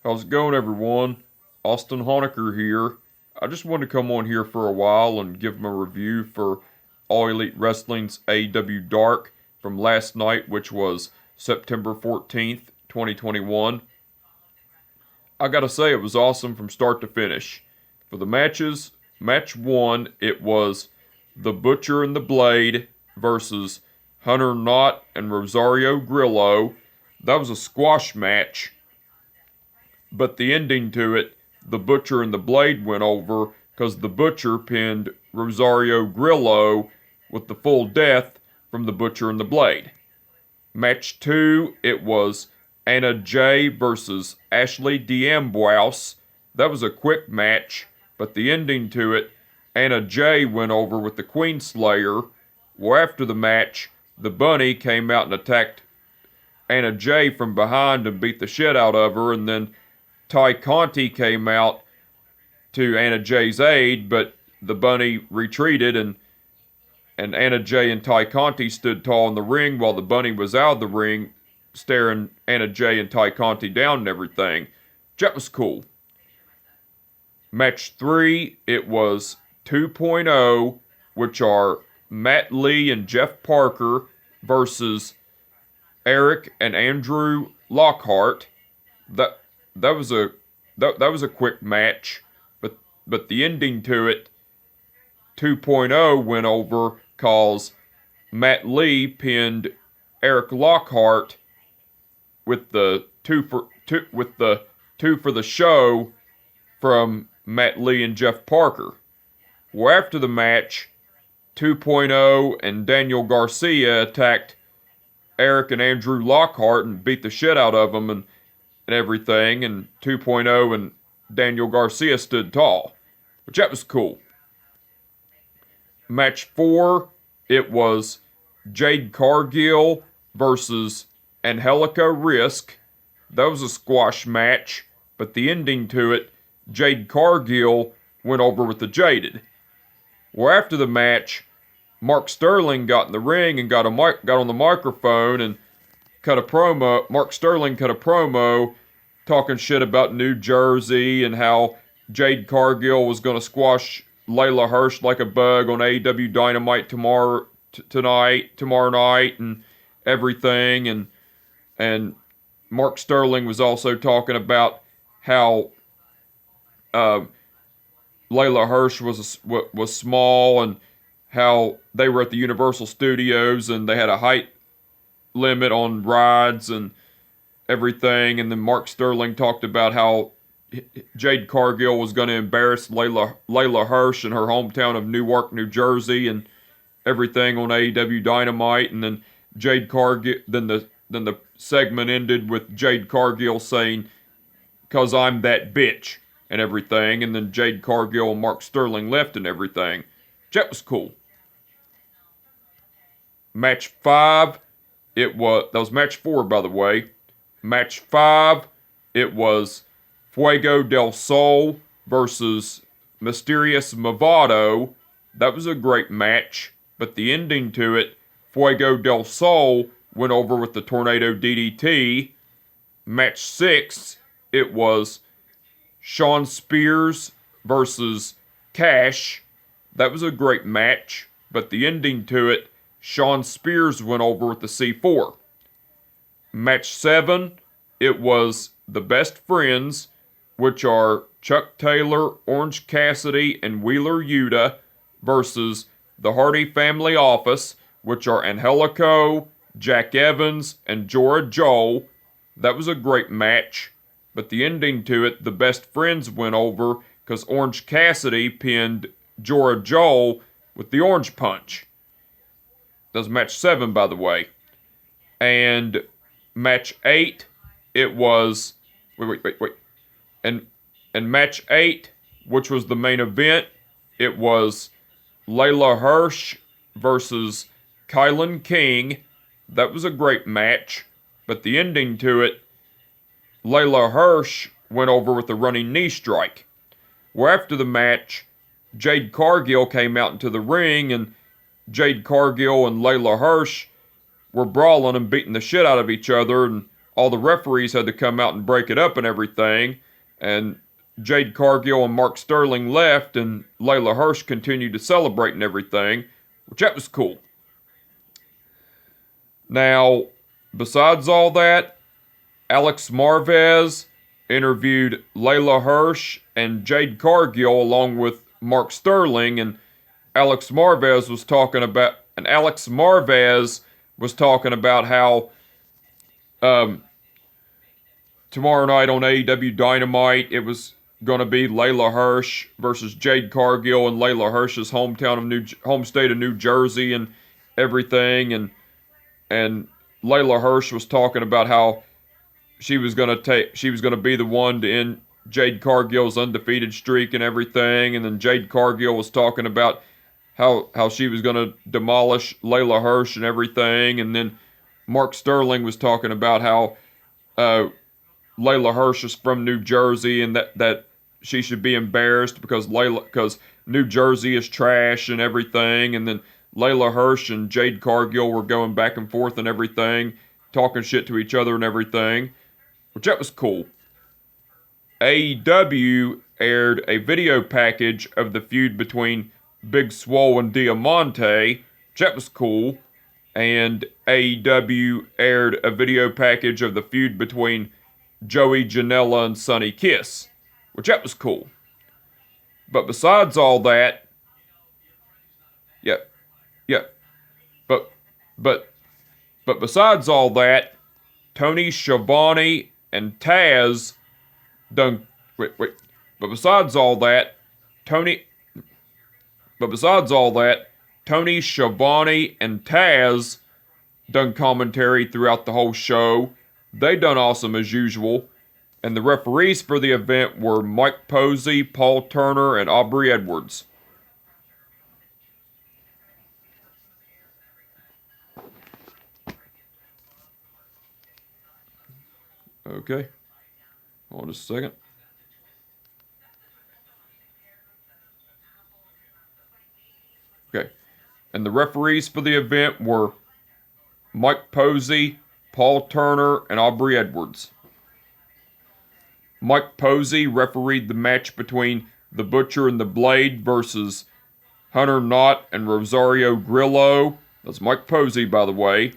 How's it going, everyone? Austin Honecker here. I just wanted to come on here for a while and give my review for All Elite Wrestling's AEW Dark from last night, which was September 14th, 2021. I gotta say, it was awesome from start to finish. For the matches, match one, it was The Butcher and the Blade versus Hunter Knott and Rosario Grillo. That was a squash match. But the ending to it, the Butcher and the Blade went over because the Butcher pinned Rosario Grillo with the full death from the Butcher and the Blade. Match 2, it was Anna Jay versus Ashley D'Ambrose. That was a quick match, but the ending to it, Anna Jay went over with the Queen Slayer. Well, after the match, the Bunny came out and attacked Anna Jay from behind and beat the shit out of her, and then Ty Conti came out to Anna Jay's aid, but the Bunny retreated, and Anna Jay and Ty Conti stood tall in the ring while the Bunny was out of the ring, staring Anna Jay and Ty Conti down and everything. That was cool. Match 3, it was 2.0, which are Matt Lee and Jeff Parker versus Eric and Andrew Lockhart. That was a quick match, but the ending to it, 2.0 went over cause Matt Lee pinned Eric Lockhart with the two for the show from Matt Lee and Jeff Parker. Well, after the match, 2.0 and Daniel Garcia attacked Eric and Andrew Lockhart and beat the shit out of them and everything, and 2.0 and Daniel Garcia stood tall, which that was cool. Match 4, it was Jade Cargill versus Angelica Risk. That was a squash match, but the ending to it, Jade Cargill went over with the Jaded. Well, after the match, Mark Sterling got in the ring and got on the microphone and cut a promo. Mark Sterling cut a promo talking shit about New Jersey and how Jade Cargill was going to squash Leila Hirsch like a bug on AEW Dynamite tomorrow night and everything, and Mark Sterling was also talking about how Leila Hirsch was small and how they were at the Universal Studios and they had a height limit on rides and everything, and then Mark Sterling talked about how Jade Cargill was going to embarrass Leila Hirsch in her hometown of Newark, New Jersey, and everything on AEW Dynamite, and then Jade Cargill. Then the segment ended with Jade Cargill saying, "'Cause I'm that bitch," and everything, and then Jade Cargill and Mark Sterling left and everything. That was cool. Match 5, that was match 4, by the way. Match 5, it was Fuego del Sol versus Mysterious Movado. That was a great match, but the ending to it, Fuego del Sol went over with the Tornado DDT. Match 6, it was Shawn Spears versus Cash. That was a great match, but the ending to it, Shawn Spears went over with the C4. Match 7, it was the Best Friends, which are Chuck Taylor, Orange Cassidy, and Wheeler Yuta, versus the Hardy Family Office, which are Angelico, Jack Evans, and Jora Joel. That was a great match, but the ending to it, the Best Friends went over because Orange Cassidy pinned Jora Joel with the Orange Punch. That was match 7, by the way. And match 8, it was... Wait. And match 8, which was the main event, it was Leila Hirsch versus Kylan King. That was a great match, but the ending to it, Leila Hirsch went over with a running knee strike. Well, after the match, Jade Cargill came out into the ring, and Jade Cargill and Leila Hirsch were brawling and beating the shit out of each other, and all the referees had to come out and break it up and everything. And Jade Cargill and Mark Sterling left, and Leila Hirsch continued to celebrate and everything, which that was cool. Now, besides all that, Alex Marvez interviewed Leila Hirsch and Jade Cargill along with Mark Sterling, and Alex Marvez was talking about how tomorrow night on AEW Dynamite it was going to be Leila Hirsch versus Jade Cargill in Leila Hirsch's home state of New Jersey and everything, and Leila Hirsch was talking about how she was going to be the one to end Jade Cargill's undefeated streak and everything, and then Jade Cargill was talking about how she was going to demolish Leila Hirsch and everything, and then Mark Sterling was talking about how Leila Hirsch is from New Jersey and that she should be embarrassed because New Jersey is trash and everything, and then Leila Hirsch and Jade Cargill were going back and forth and everything, talking shit to each other and everything, which that was cool. AEW aired a video package of the feud between Big Swole and Diamante, which that was cool, and AEW aired a video package of the feud between Joey Janela and Sonny Kiss, which that was cool. But besides all that, but besides all that, Tony Schiavone and Taz done. But besides all that, Tony Schiavone and Taz done commentary throughout the whole show. They done awesome as usual. And the referees for the event were Mike Posey, Paul Turner, and Aubrey Edwards. Okay. Hold on just a second. Okay. And the referees for the event were Mike Posey, Paul Turner, and Aubrey Edwards. Mike Posey refereed the match between The Butcher and the Blade versus Hunter Knott and Rosario Grillo. That's Mike Posey, by the way.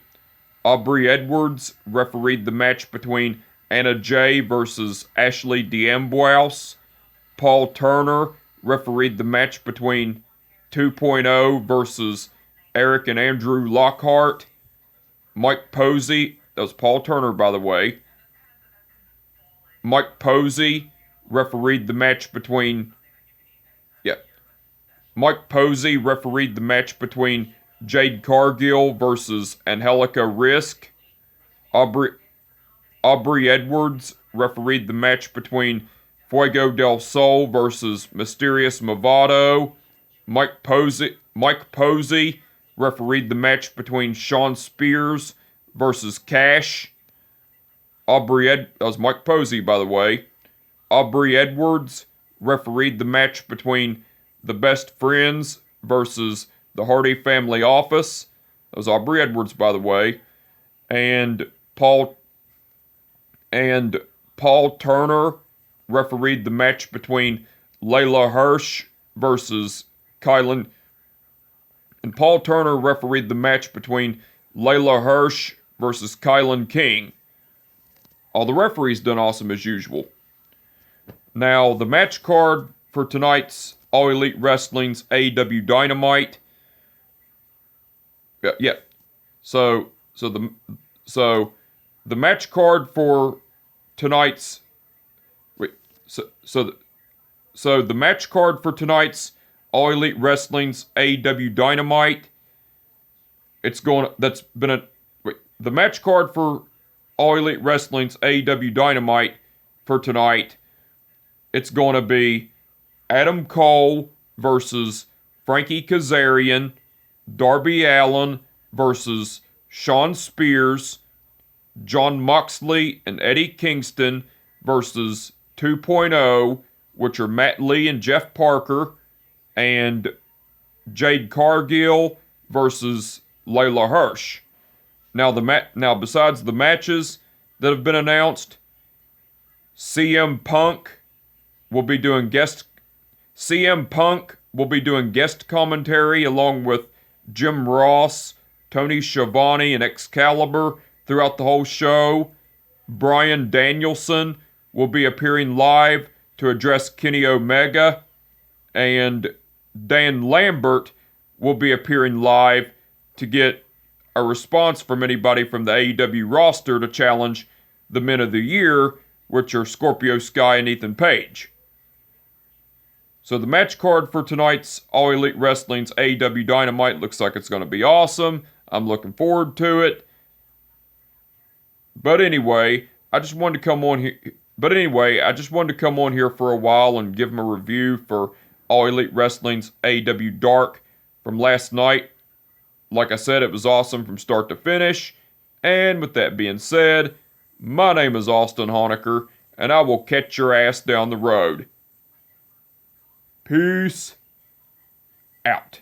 Aubrey Edwards refereed the match between Anna Jay versus Ashley D'Amboise. Paul Turner refereed the match between 2.0 versus Eric and Andrew Lockhart. Mike Posey, that was Paul Turner, by the way. Mike Posey refereed the match between Jade Cargill versus Angelica Risk. Aubrey Edwards refereed the match between Fuego del Sol versus Mysterious Movado. Mike Posey refereed the match between Sean Spears versus Cash. That was Mike Posey, by the way. Aubrey Edwards refereed the match between The Best Friends versus the Hardy Family Office. That was Aubrey Edwards, by the way. And Paul Turner refereed the match between Leila Hirsch versus Kylan. And Paul Turner refereed the match between Leila Hirsch versus Kylan King. All the referees done awesome as usual. Now, the match card for tonight's All Elite Wrestling's AEW Dynamite. So the match card for tonight's the match card for tonight's All Elite Wrestling's AEW Dynamite. The match card for All Elite Wrestling's AEW Dynamite for tonight. It's going to be Adam Cole versus Frankie Kazarian, Darby Allin versus Sean Spears, Jon Moxley and Eddie Kingston versus 2.0, which are Matt Lee and Jeff Parker, and Jade Cargill versus Leila Hirsch. Now, besides the matches, that have been announced. CM Punk will be doing guest commentary along with Jim Ross, Tony Schiavone, and Excalibur throughout the whole show. Bryan Danielson will be appearing live to address Kenny Omega, and Dan Lambert will be appearing live to get a response from anybody from the AEW roster to challenge the Men of the Year, which are Scorpio Sky and Ethan Page. So the match card for tonight's All Elite Wrestling's AEW Dynamite looks like it's going to be awesome. I'm looking forward to it. But anyway, I just wanted to come on here for a while and give them a review for All Elite Wrestling's AEW Dark from last night. Like I said, it was awesome from start to finish. And with that being said, my name is Austin Honecker, and I will catch your ass down the road. Peace out.